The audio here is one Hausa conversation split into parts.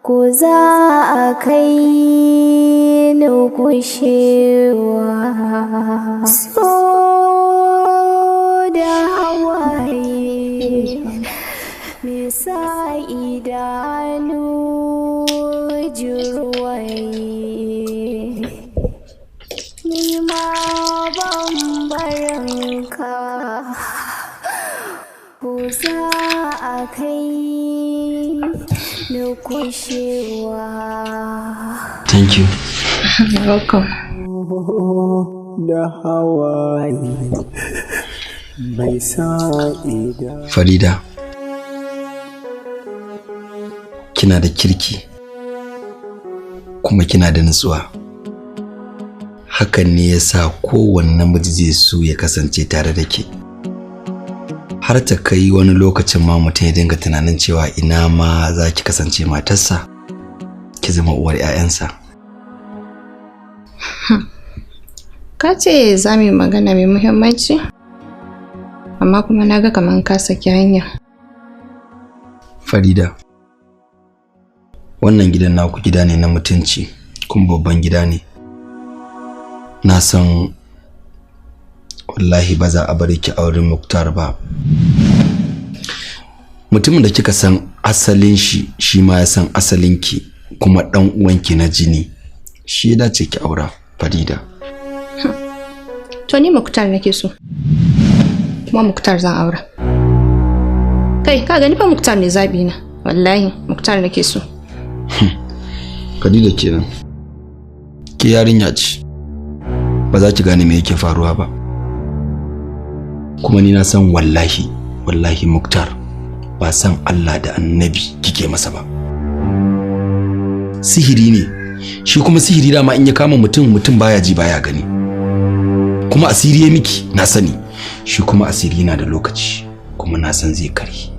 ko za a kai ni kushewa so da hawaye me sa idanu jirwaye ni ma bambaranka ko za a kai ni kushewa. Thank you. You're welcome. Da hawaye mai sa'ida. Farida, kina da kirki kuma kina da nutsuwa. Hakan ne yasa kowanne namiji zai so ya kasance tare da ke. Har ta kai wani lokacin ma mutum ya dinga tunanin cewa ina ma za ki kasance matarsa, ki zama uwar 'ya'yansa. Ka ce za mu yi magana mai muhimmanci, amma kuma na ga kamar ka saki hanya. Farida, wannan gidan naku gida ne na mutunci kuma babban gida ne. Na san wallahi ba za a bari ki auren Muktar ba. Mutumin da kika san asalin shi, shi ma ya san asalinki, kuma dan uwanki na jini, shi ya dace ki aura, Farida. To ni Muktar nake so, kuma Muktar zan aura. Kai ka gani fa Muktar ne zabi na, wallahi Muktar nake so. Farida kenan, ki yarinya ce, ba za ki gane me yake faruwa ba. Kuma ni na san wallahi Muktar ba san Allah da Annabi kike masa ba. Sihiri ne, shi kuma sihiri dama in ya kama mutum baya ji baya gani. Kuma asiri ya miki, na sani. Shi kuma asiri yana da lokaci, kuma na san zai kare.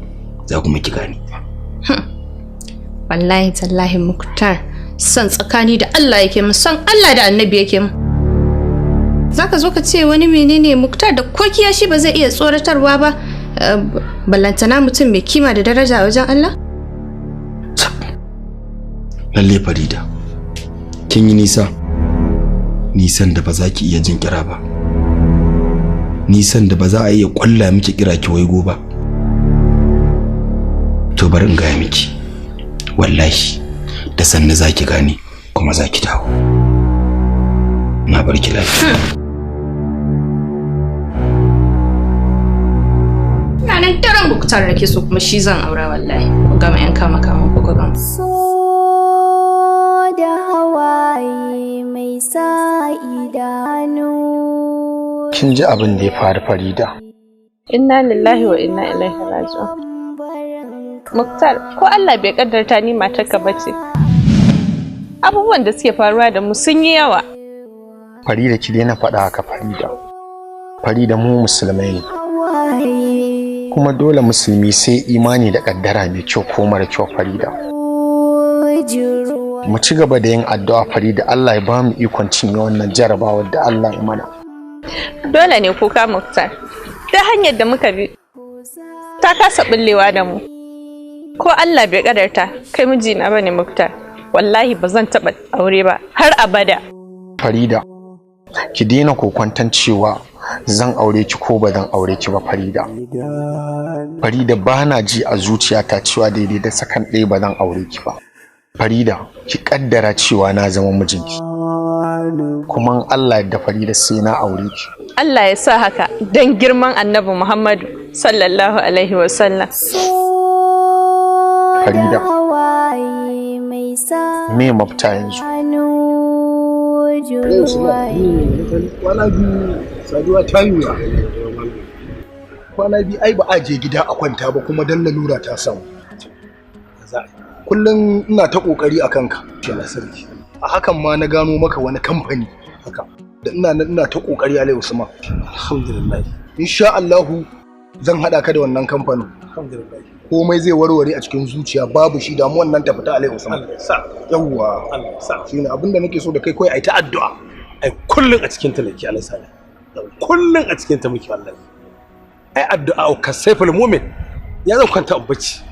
Za kuma ki gane. Wallahi tallahi Muktar san tsakani da Allah yake mu, san Allah da Annabi yake mu. Zaka zo ka ce wani menene Muktar da kokiya shi ba zai iya tsoratarwa ba, ballantana mutum mai kima da daraja wajen Allah? Lalle Farida, kin yi nisan da ba za ki iya jin kira ba, nisan da ba za a iya kwalla miki kira ki waigo ba. To bari in gaya miki, wallahi da sanne za ki gane kuma za ki dawo. Na bar ki lafiya. Ina nan daren Muktar nake so, kuma shi zan aura wallahi. Ku gama yan kama ku gama. So da hawaye mai sa idanu. Kin ji abin da ya faru Farida? Inna lillahi wa inna ilaihi raji'un. Muktar, ko Allah bai kaddarta ni matarka bace. Abubuwan da suke faruwa da mu sun yi yawa. Farida ki daina faɗa haka Farida. Farida mu musulmai ne. Kuma dole musulmi sai imani da kaddara mai kyau ko mara kyau Farida. Mu ci gaba da yin addu'a Farida, Allah ya ba mu ikon cinye wannan jarabawar da Allah ya mana. Dole ne kuka Muktar. Ta hanyar da muka bi ta kasa bullewa da mu. Ko Allah bai kadarta kai mijina bane Muktar. Wallahi ba zan taɓa aure ba har abada. Farida, ki daina kokwantan cewa zan aure ki ko ba zan aure ki ba Farida. Farida ba na ji a zuciyata cewa daidai da sakan ɗaya ba zan aure ki ba. Farida, ki kaddara cewa na zama mijinki. Kuma Allah da Farida sai na aure ki. Allah ya sa haka don girman Annabi Muhammadu sallallahu alaihi wasallam. Farida, me mafita yanzu? Kwana biyu saduwa ta yiwuwa. Kwana biyu ai ba a je gida a kwanta ba, kuma dan lalura ta samu. Kullum ina ta kokari akan ka, sarki. A hakan ma na gano maka wani kamfani haka da ina ta kokari Alai Usman. Alhamdulillah. Insha Allah zan hada ka da wannan kamfanin. Alhamdulillah. Komai zai warware a cikin zuciya, babu shi damuwan nan ta fita Alai Usman. Yawwa. Shine abinda nake so da kai ai ta addu'a. Ai kullun a cikin ta nake Allah sani. Kullun a cikin ta muke wallahi. Ai addu'a ka saiful mu'min. Ya zan kwanta bacci.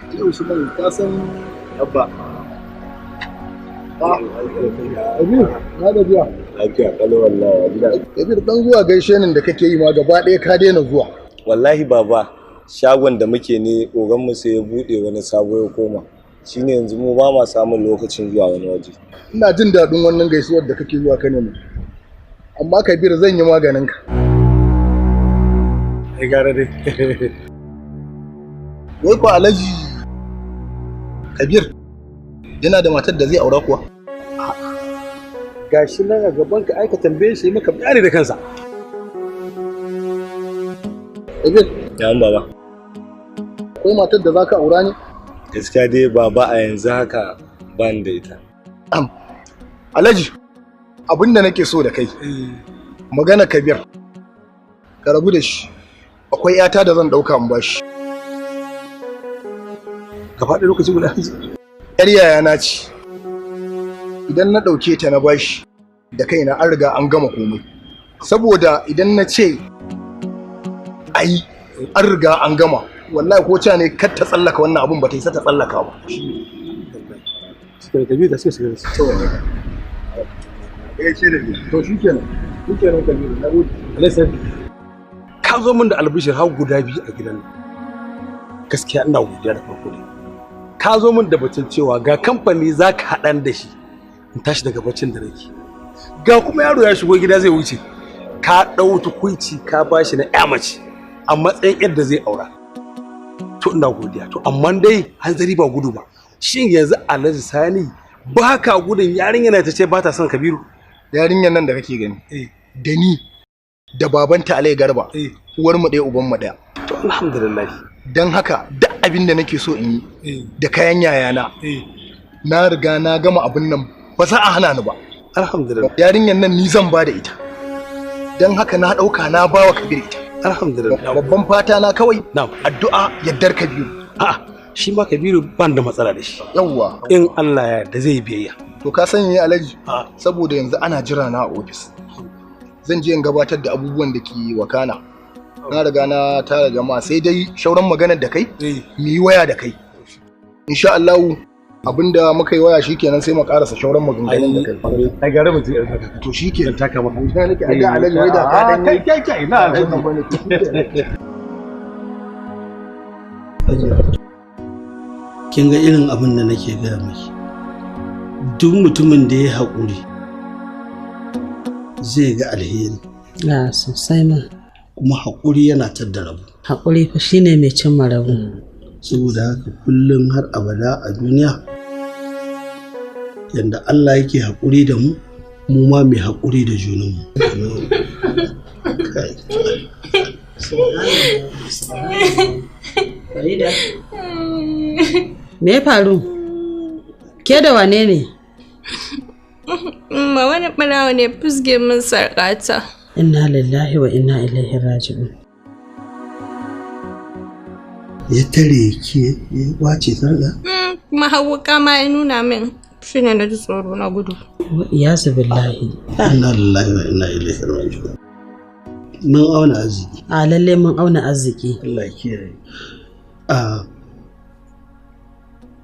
Alai Usman ka san abba Kabir, na da biya. Lafiya kalau wallahi. Kabir dan zuwa gaishe nin da kake yi ma gaba ɗaya ka daina zuwa. Wallahi baba, shagon da muke ne ogan mu sai ya bude wani sabo ya koma. Shine yanzu mu ba ma samun lokacin zuwa wani waje. Ina jin daɗin wannan gaisuwar da kake zuwa ka nemi. Amma Kabir zan yi maganin ka. Ai gara dai. Wai ko Alhaji Kabir yana da matar da zai aura kuwa? Gashi nan a gaban ka aika tambaye shi maka bayani da kansa. Kabir, Ya baba. akwai matar da zaka aura ne? Gaskiya dai baba a yanzu haka ban da ita. Alhaji, abin da nake so da kai. Magana Kabir. Ka rabu da shi. Akwai yata da zan dauka in bashi. Gaba da lokaci guda. Yar yayana ce. Idan na ɗauke ta na bashi da kaina an riga an gama komai. Saboda idan na ce ai an riga an gama, wallahi ko ca ne kar ta tsallaka wannan abun ba ta isa ta tsallaka ba. Suka da Kabiru da suka shiga da su. To shikenan. Shikenan Kabiru, na gode. Alaisan, ka zo min da albishir har guda biyu a gidan nan. Gaskiya ina godiya da farko ne. Ka zo min da batun cewa ga kamfani za ka haɗan da shi in tashi daga baccin da nake. Ga kuma yaro ya shigo gida zai wuce. Ka ɗau tukuici ka bashi na ƴa mace a matsayin yadda zai aura. To ina godiya. To amma dai hanzari ba gudu ba. Shin yanzu Alhaji Sani ba ka gudun yarinya na ta ce ba ta son Kabiru? Yarinyar nan da kake gani. Da ni da babanta Alai Garba. Uwar mu ɗaya uban mu ɗaya. To alhamdulillah. Dan haka duk abin da nake so in yi da kayan yayana. Na riga na gama abin nan ba za a hana ni ba. Alhamdulillah. Yarinyar nan ni zan ba da ita. Dan haka na ɗauka na bawa Kabir ita. Alhamdulillah. Babban fata na kawai Na'am. addu'a yaddar Kabiru. A'a, shi ma Kabiru ban da matsala da shi. Yawwa. In Allah ya yarda zai biyayya. To ka sanya Alhaji saboda yanzu ana jira na a ofis. Zan je in gabatar da abubuwan da ke wakana. Na riga na tara jama'a sai dai shauran maganar da kai mu yi waya da kai. Insha Allah abinda muka yi waya shikenan sai mu karasa shauran maganganun da kai. Ai gare mu je To shikenan. taka maka. Ina nake a ga Alhaji wai da ka dan kai na kin ga irin abin da nake gaya miki. Duk mutumin da ya haƙuri zai ga alheri. Na sosai ma. Kuma haƙuri yana tadda rabu. Haƙuri fa shine mai cimma rabu. Saboda haka kullum har abada a duniya yanda Allah yake haƙuri da mu, mu ma mai haƙuri da junanmu. Farida. Me ya faru? Ke da wane ne? Ma wani ɓarawa ne fusge min sarƙata. Inna lillahi wa inna ilaihi raji'un. Ya tare ke ya wace sarga? Kuma hawuka ma ya nuna min. Shi ne na ji tsoro na gudu. Iyazu billahi. Inna lillahi wa inna ilaihi raji'un. Mun auna arziki. A lalle mun auna arziki. Allah ya kiyaye.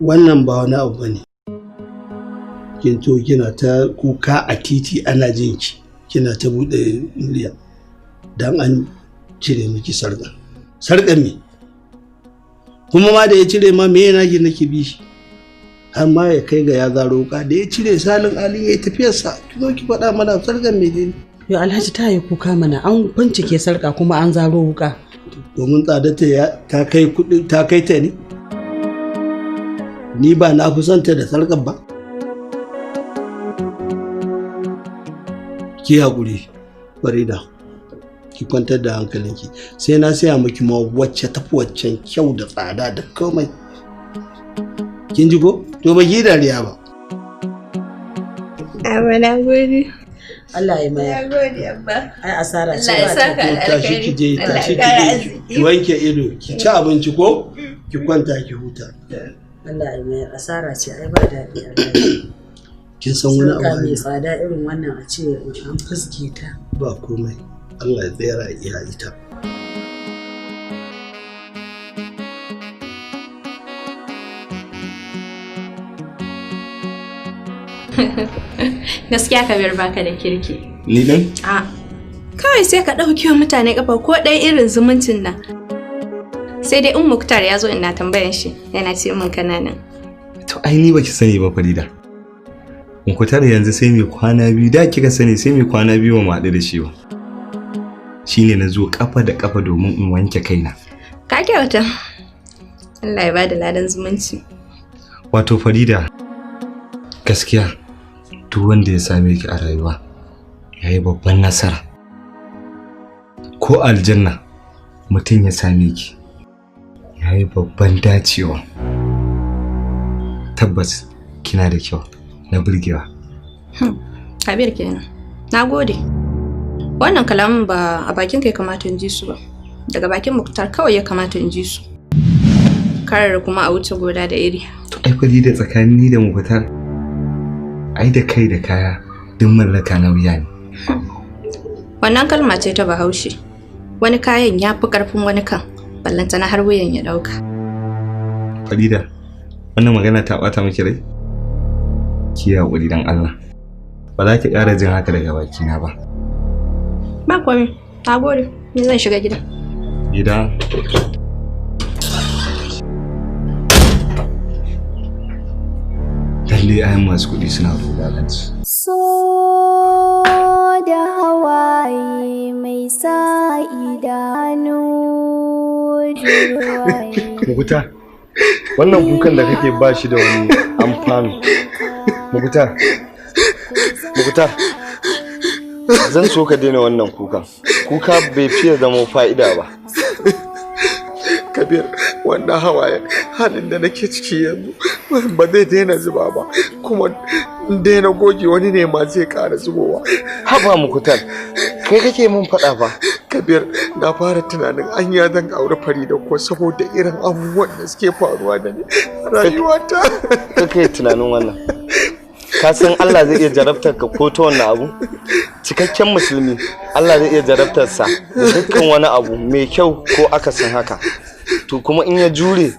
Wannan ba wani abu bane. Kin to kina ta kuka a titi ana jin ki. Kina ta bude murya dan an cire miki sarƙa. Sarƙar me? Kuma ma da ya cire ma me yana ki nake bi shi? Har ma ya kai ga ya zaro ka da ya cire salin ali yayi tafiyar sa. Ki zo ki faɗa mana sarƙar me ne? Yo Alhaji ta yi kuka mana an bincike sarƙa kuma an zaro wuka. Domin tsadarta ta kai kuɗi ta kai ta ne? Ni ba na fi son ta da sarƙar ba. Ki haƙuri Farida, ki kwantar da hankalinki sai na saya miki ma wacce tafi waccan kyau da tsada da komai. Kin ji ko? To ba ki dariya ba. Abba na gode. Allah ya maya. Na gode Abba. Ai asara ce. Allah ya saka alkhairi. Tashi ki je, tashi ki je, ki wanke ido, ki ci abinci ko? Ki kwanta ki huta. Allah ya maya asara ce ai ba daɗi. Kin san wani abu mai tsada irin wannan a ce an fuske ta. Ba komai. Allah ya tsaya iya ita. Gaskiya Kabir baka da kirki. Ni din? A kawai sai ka ɗauke wa mutane kafa ko ɗaya irin zumuncin nan. Sai dai in Muktar ya zo ina tambayan shi yana ce min kananan. To ai ni baki sani ba Farida. Muktar yanzu sai mai kwana biyu da kika sani sai mai kwana biyu ba mu haɗu da shi ba. Shine na zo kafa da kafa domin in wanke kaina. Ka kyauta. Allah ya bada ladan zumunci. Wato Farida, gaskiya duk wanda ya same ki a rayuwa yayi babban nasara. Ko aljanna mutum ya same ki yayi babban dacewa. Tabbas kina da kyau na burgewa. Kabir kenan. Nagode. Wannan kalamin ba a bakin kai kamata in ji su ba. Daga bakin Muktar kawai ya kamata in ji su. Karar kuma a wuce goda da iri. To ai Farida tsakanin ni da Muktar ai da kai da kaya duk mallaka na wuya ne. Wannan kalma ce ta Bahaushe. Wani kayan ya fi karfin wani kan, ballantana har wuyan ya dauka. Farida, wannan magana ta bata miki rai? Ki haƙuri dan Allah. Ba za ki ƙara jin haka daga bakina ba. Ba komai. Nagode. Ni zan shiga gida. Gida? Lalle ayan masu kuɗi suna wulaƙanci. So da hawaye mai sa idanu jirwaye. Mukuta, wannan kukan da kake ba shi da wani amfani. Mukuta, zan so ka daina wannan kukan. Kuka bai fiye zama fa'ida ba. Kabir, wannan hawaye halin da nake ciki yanzu ba zai daina zuba ba, kuma daina goge wani ne ma zai ƙara zubowa. Haba Mukutar, kai kake min faɗa fa. Kabir, na fara tunanin anya zan aure Farida ko saboda irin abubuwan da suke faruwa da ni a rayuwata. Kake tunanin wannan? Ka san Allah zai iya jarabtar ka ko ta wannan abu? Cikakken musulmi Allah zai iya jarabtar sa dukkan wani abu mai kyau ko akasin haka. To kuma in ya jure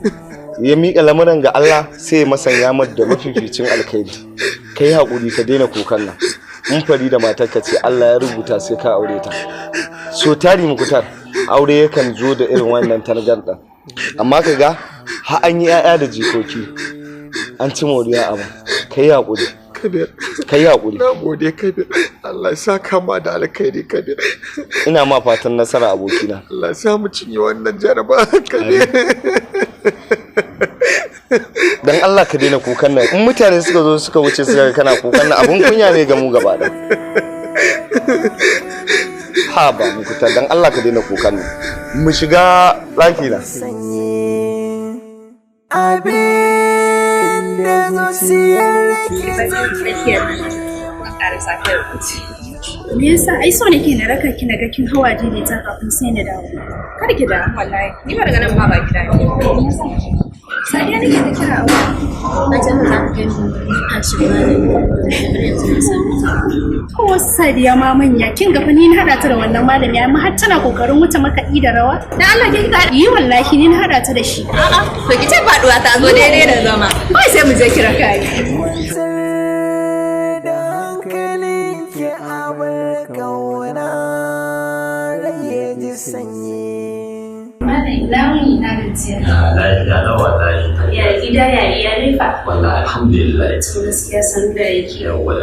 ya miƙa lamuran ga Allah sai ya masanya mata da mafificin alkhairi. Kai haƙuri ka daina kukan nan. Mun Farida matarka ce Allah ya rubuta sai ka aure ta. So tari Mukutar, aure yakan zo da irin wannan targarɗa. Amma kaga har an yi 'ya'ya da jikoki. An ci moriya abu. Kai haƙuri. Kai haƙuri. Na gode Kabir. Allah ya saka ma da alkhairi Kabir. Ina ma fatan nasara abokina. Allah ya sa mu cinye wannan jaraba Kabir. Dan Allah ka daina kukan nan. In mutane suka zo suka wuce suka kana kukan nan abun kunya ne ga mu gaba da. Ha ba Mukuta, dan Allah ka daina kukan nan. Mu shiga ɗaki na. Abin da zuciyar me yasa ai so nake na raka ki na ga kin hawa daidaita kafin sai na dawo. Kar ki da wallahi ni ba daga nan ba gida ne. Sadiya nake da kira a waya. A can da zaka gani a shiga ko Sadiya ma manya kin ga fa ni na hada ta da wannan malami amma har tana kokarin wuce makaɗi da rawa. Dan Allah kin ga yi wallahi ni na hada ta da shi. A'a to ki ce faduwa ta zo daidai da zama. Kai sai mu je kira kai. Launi na gajiya. Lafiya na wallahi. Ya gida ya iyalai fa. Wallahi alhamdulillah. To gaskiya san da yake. Yawwa.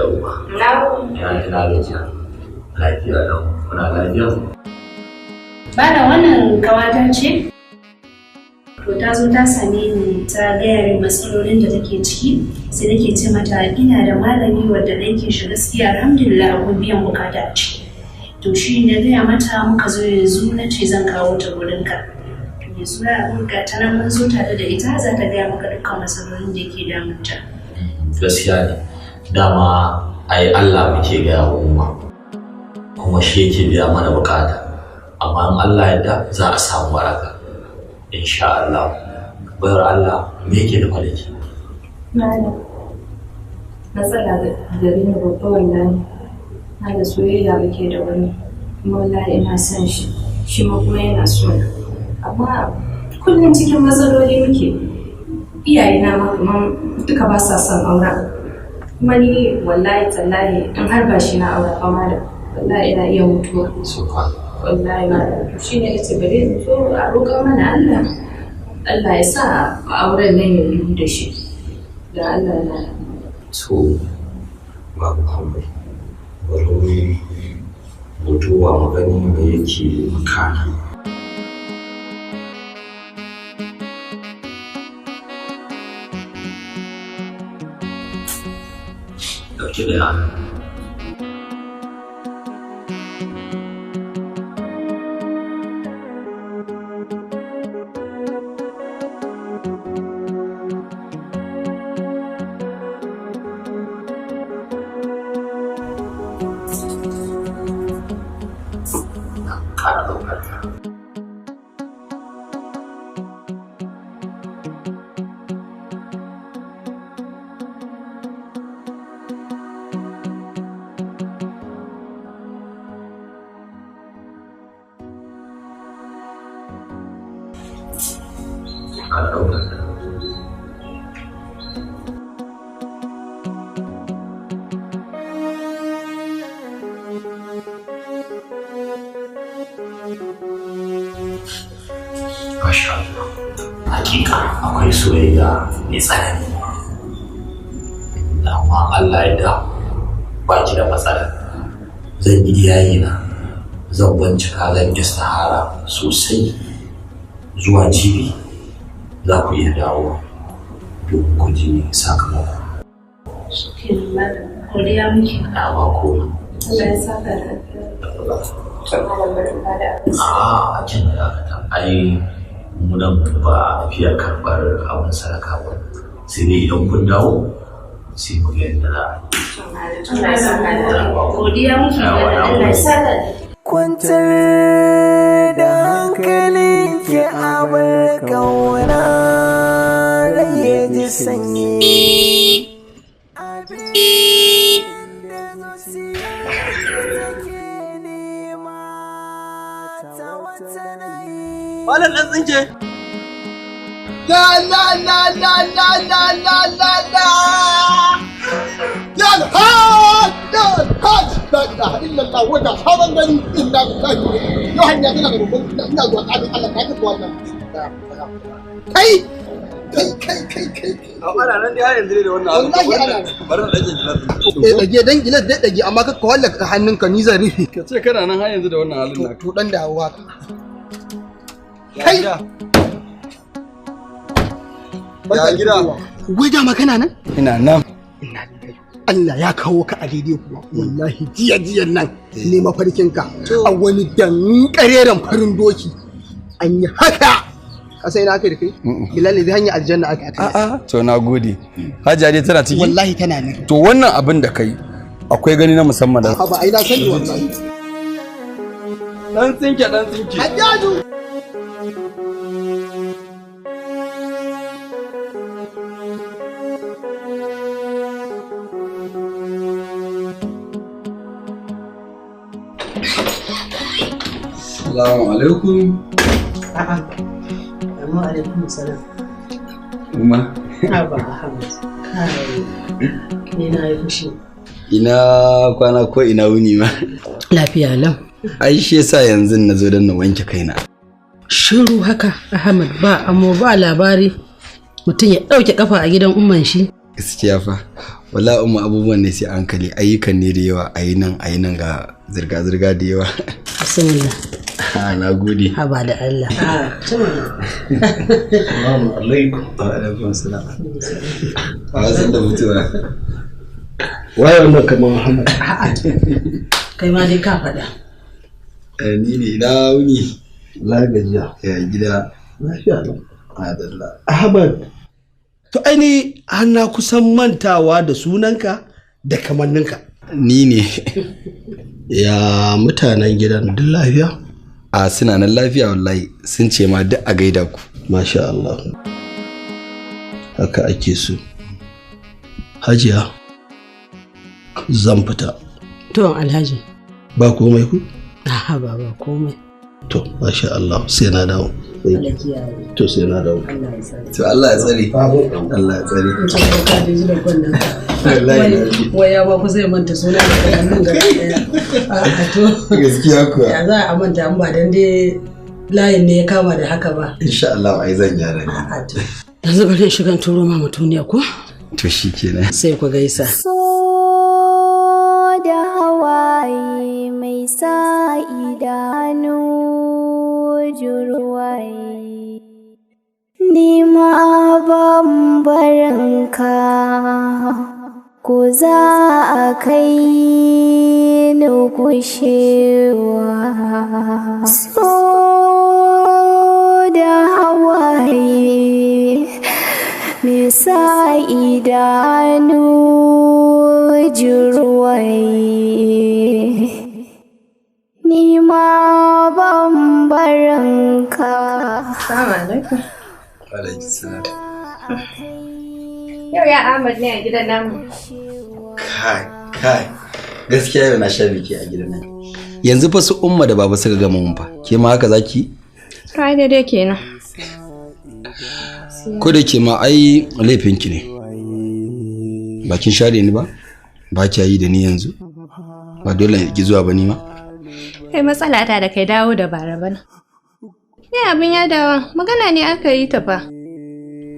Ya ina gajiya. Lafiya lau. Kuna lafiya? Bana wannan kawatar ce? To ta zo ta same ni ta gaya min matsalolin da take ciki sai nake ce mata ina da malami wanda nake shi gaskiya alhamdulillah abun biyan bukata ce. To shi ne gaya mata muka zo yanzu na ce zan kawo ta gurinka. Yanzu ga ta nan mun zo tare da ita za ta gaya maka dukkan matsalolin da ke damunta. Gaskiya ne, dama ai Allah muke gaya wa umma kuma shi yake biya mana bukata, amma in Allah yadda za a samu waraka insha Allah. Bayar Allah me yake da falaki? Matsala gare ni babba wallahi. Na da soyayya muke da wani kuma wallahi ina son shi, shi ma kuma yana so na. Amma kullum cikin matsaloli muke. Iyayena ma kuma duka ba sa son auren. kuma ni wallahi tallahi in har ba shi na aure ba ma da wallahi ina iya mutuwa wallahi ma shi ne nace bari in so a roƙa mana Allah ya sa auren nan ya yi da shi da Allah na to babu komai bari mutuwa magani da yake makana dauke da yana Masha Allah, hakika akwai soyayya mai tsanani. Amma Allah ya da ba ki da matsala. Zan yi iyayena, zan bincika zan istihara sosai zuwa jibi za ku iya dawo domin ku ji sakamako. Godiya muke. Na ba ko. Allah ya saka da a kin da aka ai munan ba fiye karɓar abin sadaka ba sai dai idan kun dawo sai mu ga yadda za a yi. Godiya muke da Allah ya saka da kwantar da hankalin ki a bar kauna rage ji sanyi Malan ɗan tsinke. La la la la la la la la la. Ya hajj ya hajj la ilaha illallah wata sabon gani inna lillahi yau hanya tana da babban ina zuwa kadin Allah ka tafi wannan. Kai a ana nan dai har yanzu da wannan wallahi ana bari na dage gilas dage dan gilas dai dage amma ka wallaka hannunka ni zan rufe ka ce kana nan har yanzu da wannan halin naka to dan dawowa kai ya gida wai da magana nan ina nan Allah ya kawo ka a daidai kuwa wallahi jiyan nan ne mafarkinka a wani dankareren farin doki an yi haka ka sai na kai da kai bilal ne hanyar aljanna aka kai a'a to na gode hajiya dai tana ciki wallahi tana ne to wannan abin da kai akwai gani na musamman da ba ai na sani wallahi dan tsinke hajjaju Assalamu alaikum. A'a. Amma alaikum salam. Umma. Aba Ahmad. Ni na yi fushi. Ina kwana ko ina wuni ma. Lafiya lau. Ai shi yasa yanzu na zo don na wanke kaina. Shiru haka Ahmad ba amma ba labari. Mutum ya ɗauke kafa a gidan umman shi. Gaskiya fa. Wala umma abubuwan ne sai hankali ayyukan ne da yawa ayi nan ga zirga-zirga da yawa. Bismillah. Na gode. Haba da Allah. Assalamu alaikum. Wa alaikum salam. Wasan da mutuwa. Waye wannan kamar Muhammad? Kai ma dai ka faɗa. Ni ne ina wuni. La gajiya. Ya gida. Lafiya lau. Adalla. Ahmad. To aini har na kusan mantawa da sunanka da kamanninka. Ni ne. Ya mutanen gidan duk lafiya? A suna nan lafiya wallahi sun ce ma duk a gaida ku. Masha Allah. Haka ake so. Hajiya zan fita. To Alhaji. Ba komai ku? A'a ba komai. To masha Allah sai na dawo. to sai na dawo. To Allah ya tsare. Allah ya tsare. Waya ba ku zai manta suna da kalannin gaba daya. A to gaskiya kuwa. Ya za a manta an ba dan dai layin ne ya kama da haka ba. Insha Allah ai zan gyara ne. Yanzu bari in shiga turo ma mutuniya ko? To shikenan. Sai ku gaisa. So da hawaye mai sa idanu jurwai ni ma ban barinka ko za a kai ni kushewa. So da hawaye mai sa idanu jurwai ni ma ban barinka. Assalamu alaikum. Alaikum salam. Yau ya Ahmad ne a gidan namu. Kai. Gaskiya yau na sha biki a gidan nan. Yanzu fa su umma da baba suka gama mun fa. Ke ma haka zaki? Kai daidai kenan. Ko da ke ma ai laifinki ne. Bakin share ni ba? Ba kya yi da ni yanzu? Ba dole ki zuwa ba ni ma? Kai matsala ta da kai dawo da bara bana. Ya abin ya dawa, magana ne aka yi ta fa.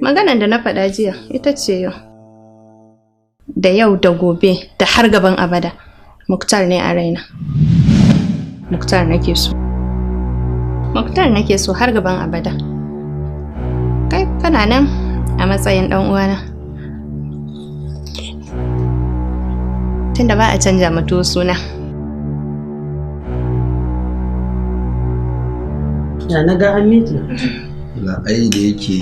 Maganan da na faɗa jiya ita ce yau. Da yau da gobe da har gaban abada. Muktar ne a raina. Muktar nake so. Muktar nake so har gaban abada. Kai kana nan a matsayin ɗan uwana. Tunda ba a canja mutu suna. Ya na ga Aminu. La ai da yake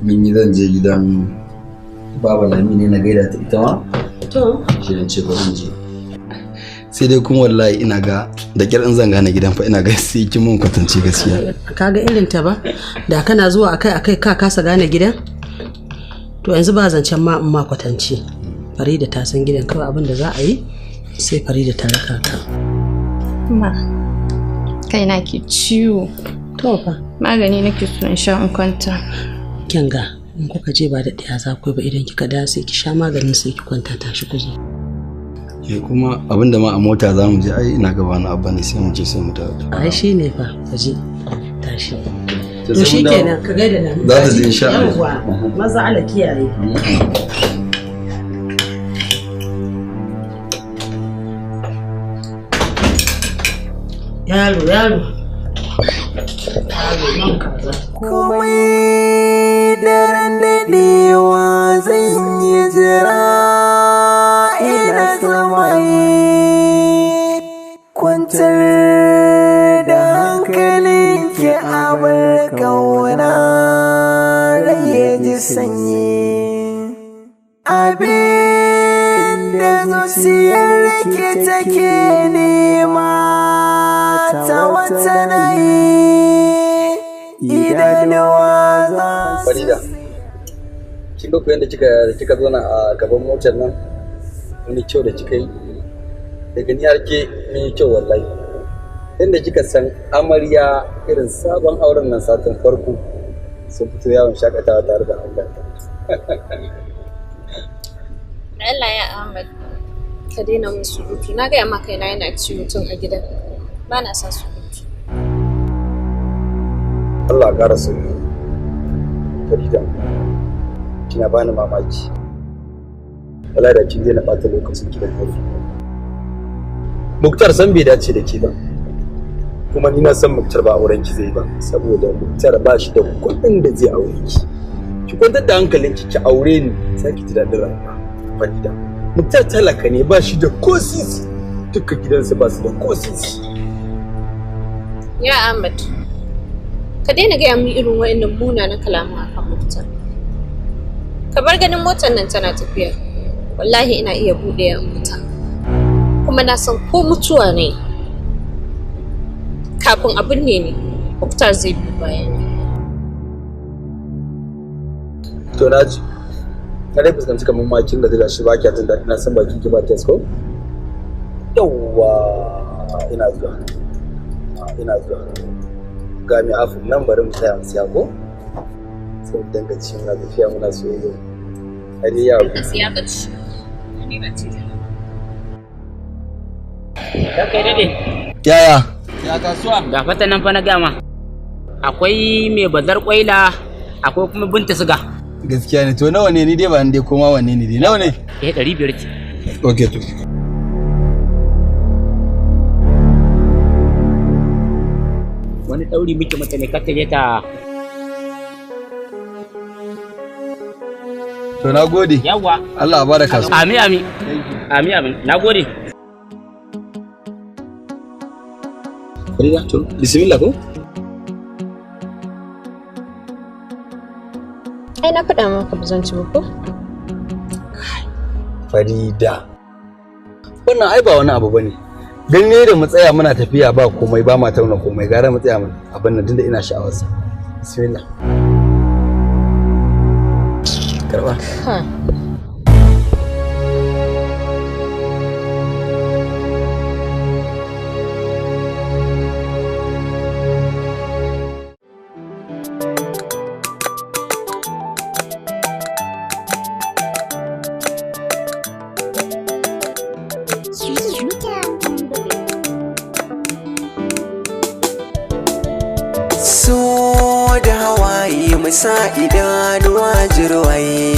min yi zan je gidan Baba Lami ne na gaida ta ita ma. To, shi ne ce bari je. Sai dai kuma wallahi ina ga da kyar in zan gane gidan fa ina ga sai kin mun kwatance gaskiya. Kaga irin ta ba? Da kana zuwa akai ka kasa gane gidan? To yanzu ba zancen ma in ma kwatance. Farida ta san gidan kawai abin da za a yi sai Farida ta raka ka. Ma kaina ke ciwo. To fa magani nake so in sha in kwanta. Kinga in kuka je ba da ɗaya za ku ba idan kika da sai ki sha maganin sai ki kwanta tashi ku je. Kuma abinda ma a mota za mu je ai ina gaba na abba ne sai mu je sai mu dawo. Ai shi ne fa ka je tashi. To shi kenan ka gaida nan. Za ta je insha Allah. Yawwa maza ala kiyaye. Yaro. Komai daren daɗewa zan yi jira ina tsamaye kwantar da hankalin ki a bar kauna rage ji sanyi abin da zuciyar ki take nema ta wata nayi idanuwa za su. Farida, kin ga yadda kika zauna a gaban motar nan wani kyau da kika yi daga ni har ke mun yi kyau wallahi. Yadda kika san amarya irin sabon auren nan satin farko sun fito yawon shakatawa tare da anganta. Allah ya Ahmad ka daina mun surutu na gaya maka yana yana ciwo tun a gidan ba na son surutu. Allah ya ƙara sauki. Farida, kina bani mamaki. Wala da kin daina ɓata lokacin ki da kanki. Muktar san bai dace da ke ba. Kuma ni na san Muktar ba auren ki zai ba saboda Muktar ba shi da kuɗin da zai aure ki. Ki kwantar da hankalinki ki aure ni sai ki ji daɗin rayuwa. Farida, Muktar talaka ne ba shi da ko sisi. Dukkan gidansa ba su da ko sisi. Ya Ahmad ka daina gaya min irin wa'annan munanan kalaman akan Muktar. Ka bar ganin motar nan tana tafiya. Wallahi ina iya buɗe ya mutu. Kuma na san ko mutuwa ne kafin abin ne Muktar zai bi bayan. To na ji. Na dai fuskanci kamar makin da daga shi ba ki jin daɗi na san bakin ki ba test ko? Yawwa ina zuwa. ga mai afu nan bari mu taya mu siya ko sai mu danga ci muna tafiya muna soyayya har ya ku siya ka ci ni ba ci da kai dade yaya ya kasuwa ga fata nan fa na gama akwai mai bazar kwaila akwai kuma binta siga gaskiya ne to nawa ne ni dai ba dai koma wanne ne dai nawa ne 500 ce okay to wani dauri muke mata ne kata je ta to nagode yawa Allah ya baraka su amin amin amin amin nagode Farida to bismillah ko ai na faɗa maka ba zan ci ba ko Farida wannan ai ba wani abu bane dan ne da mu tsaya muna tafiya ba komai ba ma tauna komai gara mu tsaya mun abin nan tunda ina sha'awar sa bismillah karba so da hawaye musa idanuwa jirwaye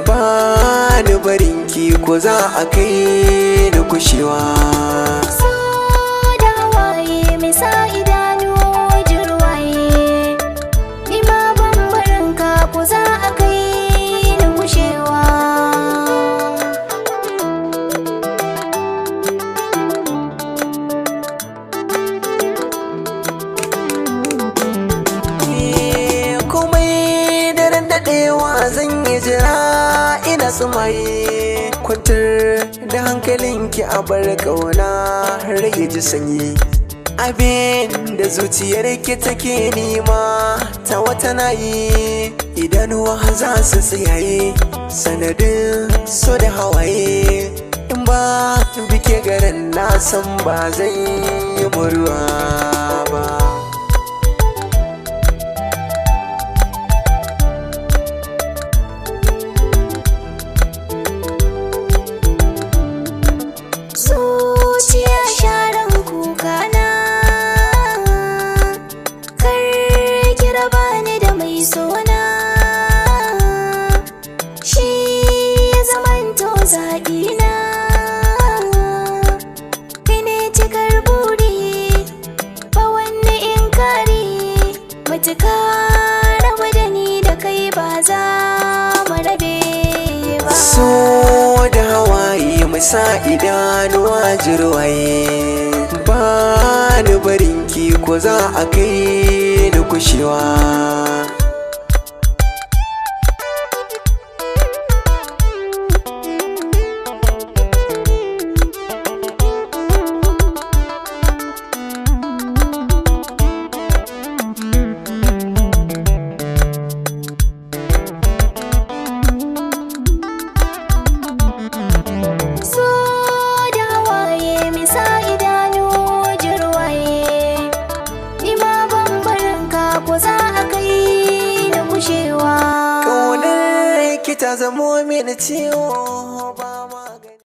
ba ni barinki ko za a kai ni kushewa so da hawaye musa idanuwa jirwaye ni ma ban barinka ko za a kai ni kushewa zan yi jira ina tsumaye kwantar da hankalinki a bar kauna rage ji sanyi abin da zuciyarki take nema ta wata nayi idanuwa za su tsayaye sanadin so da hawaye in ba bike garin na san ba zan yi murwa ba so da hawaye masa idanuwa jirwaye ba ni barinki ko za a kai ni kushewa ta zamo mini ciwo ba ma